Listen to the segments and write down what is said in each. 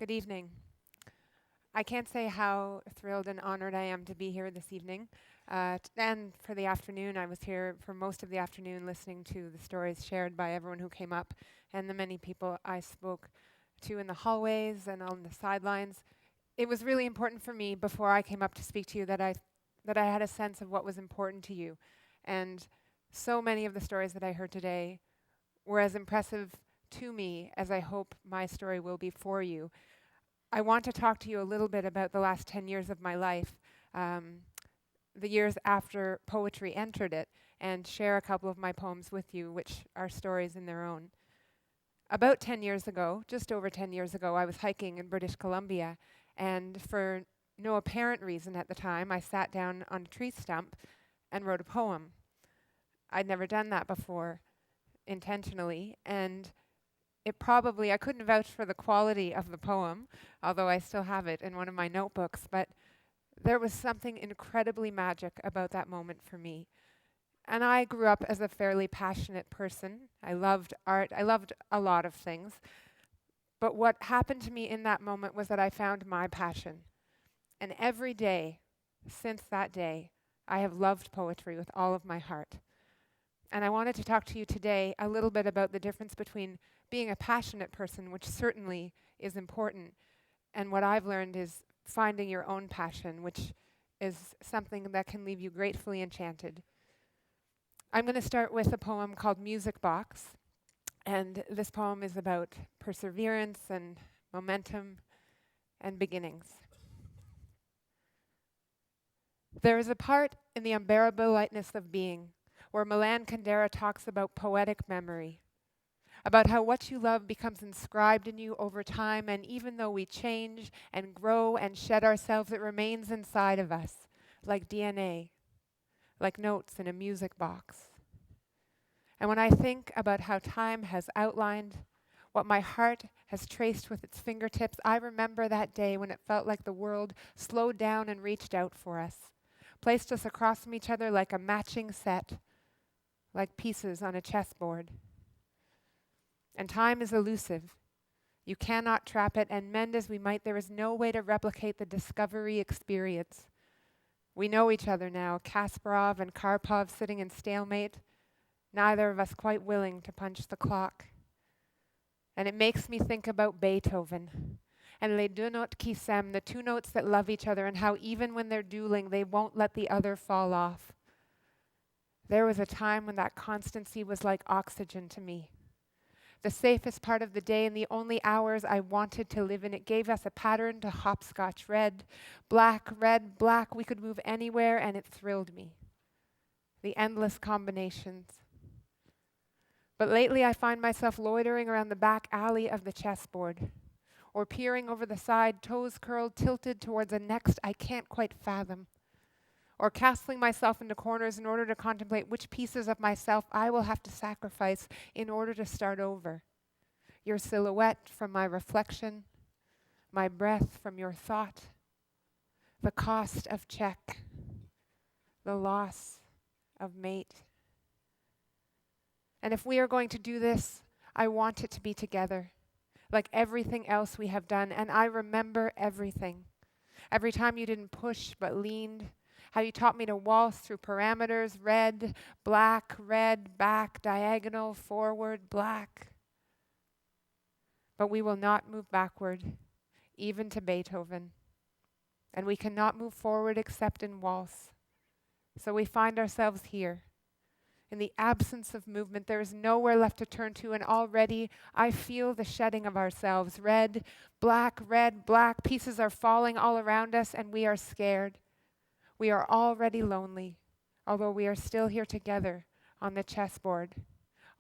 Good evening. I can't say how thrilled and honored I am to be here this evening. And for the afternoon, I was here for most of the afternoon listening to the stories shared by everyone who came up and the many people I spoke to in the hallways and on the sidelines. It was really important for me before I came up to speak to you that I had a sense of what was important to you. And so many of the stories that I heard today were as impressive to me as I hope my story will be for you. I want to talk to you a little bit about the last 10 years of my life, the years after poetry entered it, and share a couple of my poems with you, which are stories in their own. About 10 years ago, just over 10 years ago, I was hiking in British Columbia, and for no apparent reason at the time, I sat down on a tree stump and wrote a poem. I'd never done that before intentionally, and I couldn't vouch for the quality of the poem, although I still have it in one of my notebooks, but there was something incredibly magic about that moment for me. And I grew up as a fairly passionate person. I loved art, I loved a lot of things. But what happened to me in that moment was that I found my passion. And every day since that day, I have loved poetry with all of my heart. And I wanted to talk to you today a little bit about the difference between being a passionate person, which certainly is important, and what I've learned is finding your own passion, which is something that can leave you gratefully enchanted. I'm going to start with a poem called Music Box, and this poem is about perseverance and momentum and beginnings. There is a part in the unbearable lightness of being where Milan Kundera talks about poetic memory, about how what you love becomes inscribed in you over time, and even though we change and grow and shed ourselves, it remains inside of us, like DNA, like notes in a music box. And when I think about how time has outlined what my heart has traced with its fingertips, I remember that day when it felt like the world slowed down and reached out for us, placed us across from each other like a matching set, like pieces on a chessboard. And time is elusive. You cannot trap it, and mend as we might, there is no way to replicate the discovery experience. We know each other now, Kasparov and Karpov sitting in stalemate, neither of us quite willing to punch the clock. And it makes me think about Beethoven and les deux notes qui s'aiment, the two notes that love each other, and how even when they're dueling, they won't let the other fall off. There was a time when that constancy was like oxygen to me. The safest part of the day and the only hours I wanted to live in. It gave us a pattern to hopscotch. Red, black, we could move anywhere, and it thrilled me. The endless combinations. But lately I find myself loitering around the back alley of the chessboard, or peering over the side, toes curled, tilted towards a next I can't quite fathom, or castling myself into corners in order to contemplate which pieces of myself I will have to sacrifice in order to start over. Your silhouette from my reflection, my breath from your thought, the cost of check, the loss of mate. And if we are going to do this, I want it to be together, like everything else we have done. And I remember everything. Every time you didn't push but leaned, how you taught me to waltz through parameters, red, back, diagonal, forward, black. But we will not move backward, even to Beethoven. And we cannot move forward except in waltz. So we find ourselves here. In the absence of movement, there is nowhere left to turn to, and already I feel the shedding of ourselves. Red, black, pieces are falling all around us, and we are scared. We are already lonely, although we are still here together on the chessboard,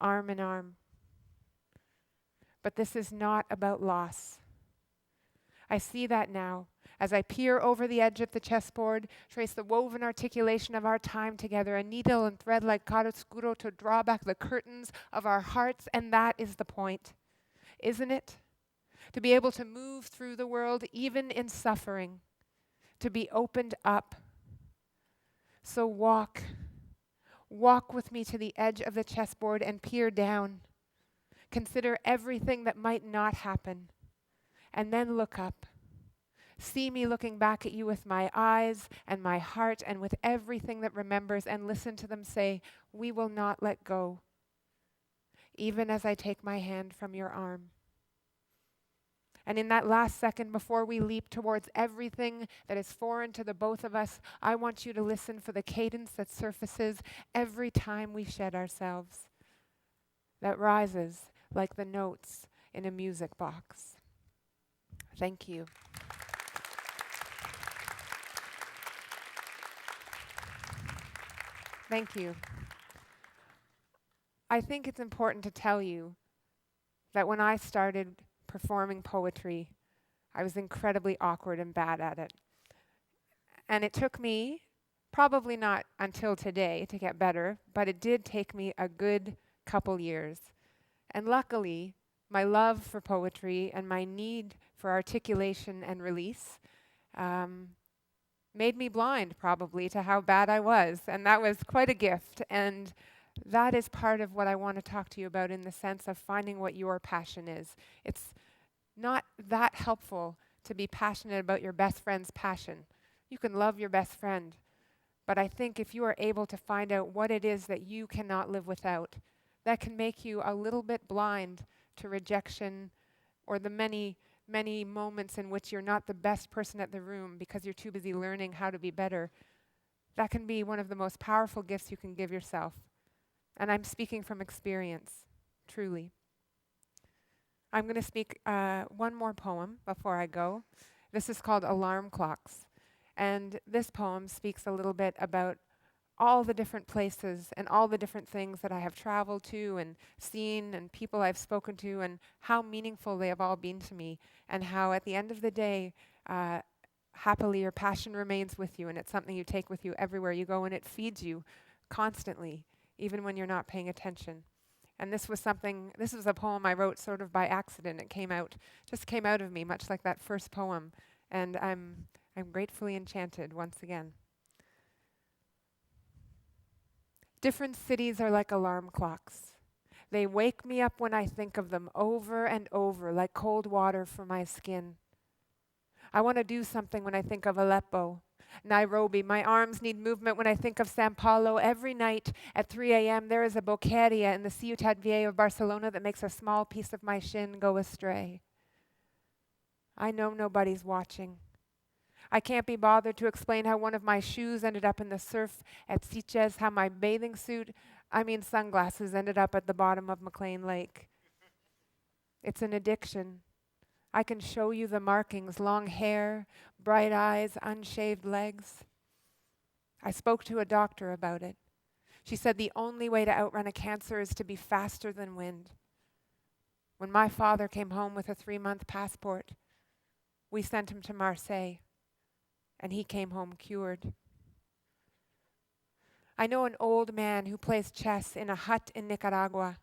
arm in arm. But this is not about loss. I see that now as I peer over the edge of the chessboard, trace the woven articulation of our time together, a needle and thread like chiaroscuro to draw back the curtains of our hearts, and that is the point, isn't it? To be able to move through the world, even in suffering, to be opened up. So walk with me to the edge of the chessboard and peer down. Consider everything that might not happen. and then look up. See me looking back at you with my eyes and my heart and with everything that remembers, and listen to them say, we will not let go, even as I take my hand from your arm. And in that last second, before we leap towards everything that is foreign to the both of us, I want you to listen for the cadence that surfaces every time we shed ourselves, that rises like the notes in a music box. Thank you. Thank you. I think it's important to tell you that when I started performing poetry, I was incredibly awkward and bad at it. And it took me, probably not until today, to get better, but it did take me a good couple years. And luckily, my love for poetry and my need for articulation and release made me blind, probably, to how bad I was. And that was quite a gift. And that is part of what I want to talk to you about, in the sense of finding what your passion is. It's not that helpful to be passionate about your best friend's passion. You can love your best friend, but I think if you are able to find out what it is that you cannot live without, that can make you a little bit blind to rejection or the many, many moments in which you're not the best person at the room because you're too busy learning how to be better. That can be one of the most powerful gifts you can give yourself. And I'm speaking from experience, truly. I'm going to speak one more poem before I go. This is called Alarm Clocks. And this poem speaks a little bit about all the different places and all the different things that I have traveled to and seen and people I've spoken to, and how meaningful they have all been to me, and how at the end of the day, happily your passion remains with you, and it's something you take with you everywhere you go, and it feeds you constantly, even when you're not paying attention. And this was a poem I wrote sort of by accident. It just came out of me, much like that first poem. And I'm gratefully enchanted once again. Different cities are like alarm clocks. They wake me up when I think of them over and over, like cold water for my skin. I want to do something when I think of Aleppo, Nairobi. My arms need movement when I think of Sao Paulo. Every night at 3 a.m. there is a boqueria in the Ciutat Vieja of Barcelona that makes a small piece of my shin go astray. I know nobody's watching. I can't be bothered to explain how one of my shoes ended up in the surf at Sitges, how my sunglasses ended up at the bottom of McLean Lake. It's an addiction. I can show you the markings: long hair, bright eyes, unshaved legs. I spoke to a doctor about it. She said the only way to outrun a cancer is to be faster than wind. When my father came home with a 3-month passport, we sent him to Marseille, and he came home cured. I know an old man who plays chess in a hut in Nicaragua.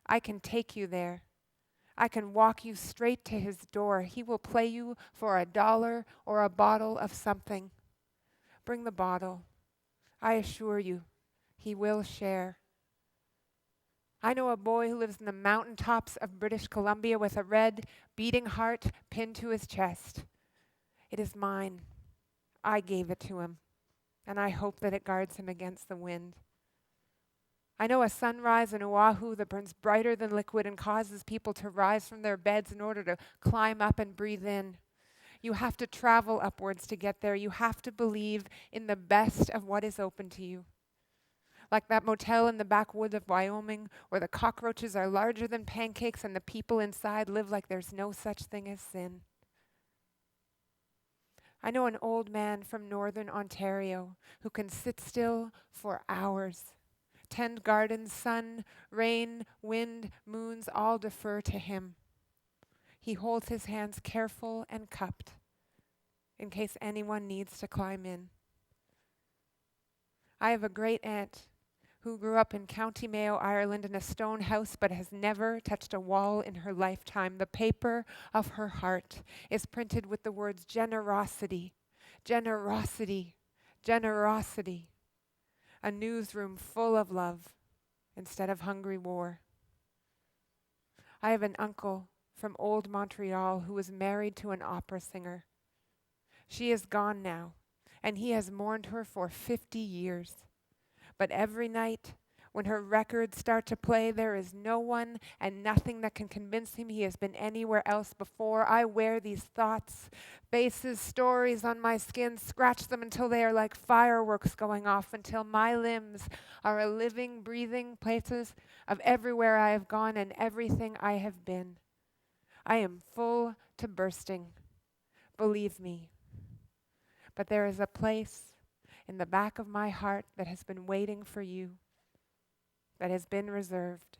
I can take you there. I can walk you straight to his door. He will play you for $1 or a bottle of something. Bring the bottle. I assure you, he will share. I know a boy who lives in the mountaintops of British Columbia with a red, beating heart pinned to his chest. It is mine. I gave it to him, and I hope that it guards him against the wind. I know a sunrise in Oahu that burns brighter than liquid and causes people to rise from their beds in order to climb up and breathe in. You have to travel upwards to get there. You have to believe in the best of what is open to you. Like that motel in the backwoods of Wyoming, where the cockroaches are larger than pancakes and the people inside live like there's no such thing as sin. I know an old man from northern Ontario who can sit still for hours. Tend gardens, sun, rain, wind, moons all defer to him. He holds his hands careful and cupped in case anyone needs to climb in. I have a great aunt who grew up in County Mayo, Ireland, in a stone house but has never touched a wall in her lifetime. The paper of her heart is printed with the words generosity, generosity, generosity. A newsroom full of love instead of hungry war. I have an uncle from old Montreal who was married to an opera singer. She is gone now, and he has mourned her for 50 years. But every night, when her records start to play, there is no one and nothing that can convince him he has been anywhere else before. I wear these thoughts, faces, stories on my skin, scratch them until they are like fireworks going off, until my limbs are a living, breathing places of everywhere I have gone and everything I have been. I am full to bursting, believe me. But there is a place in the back of my heart that has been waiting for you, that has been reserved.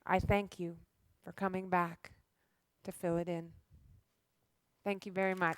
I thank you for coming back to fill it in. Thank you very much.